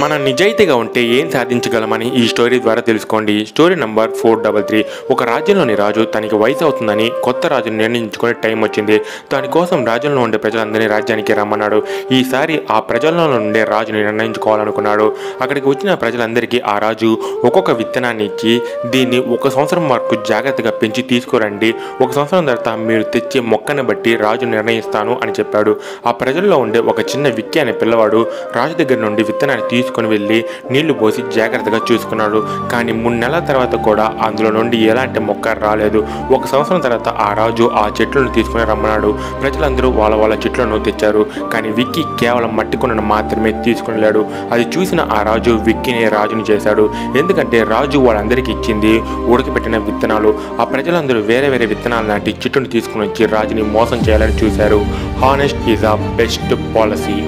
మన నిజాయితీగా ఉంటే ఏం సాధించగలమని ఈ స్టోరీ ద్వారా తెలుసుకోండి. Story number 433. ఒక రాజ్యంలోని రాజు తనకి వయసు అవుతుందని కొత్త రాజును నిర్ణయించుకునే టైం వచ్చింది. దానికోసం రాజ్యంలో ఉండే ప్రజలందరినీ రాజ్యానికి రమ్మన్నాడు. ఈసారి ఆ ప్రజల్లో ఉండే రాజుని నిర్ణయించుకోవాలనుకున్నాడు. అక్కడికి వచ్చిన ప్రజలందరికీ ఆ రాజు ఒక్కొక్క విత్తనాన్ని ఇచ్చి దీన్ని 1 సంవత్సరం వరకు జాగ్రత్తగా పెంచి తీసుకురండి, 1 సంవత్సరం తర్వాత మీరు తెచ్చే మొక్కని బట్టి రాజు నిర్ణయిస్తాను అని చెప్పాడు. ఆ ప్రజల్లో ఉండే ఒక చిన్న విక్కీ అనే పిల్లవాడు రాజు దగ్గర నుండి విత్తనాన్ని తీసుకొని వెళ్ళి నీళ్లు పోసి జాగ్రత్తగా చూసుకున్నాడు. కానీ 3 నెలల తర్వాత కూడా అందులో నుండి ఎలాంటి మొక్క రాలేదు. 1 సంవత్సరం తర్వాత ఆ రాజు ఆ చెట్లను తీసుకుని రమ్మన్నాడు. ప్రజలందరూ వాళ్ళ చెట్లను తెచ్చారు. కానీ విక్కీ కేవలం మట్టి కుండను మాత్రమే తీసుకుని వెళ్ళాడు. అది చూసిన ఆ రాజు విక్కీని రాజుని చేశాడు. ఎందుకంటే రాజు వాళ్ళందరికీ ఇచ్చింది ఉడకబెట్టిన విత్తనాలు. ఆ ప్రజలందరూ వేరే విత్తనాలు లాంటి చెట్టును తీసుకుని వచ్చి రాజుని మోసం చేయాలని చూశారు. Honest is a best policy.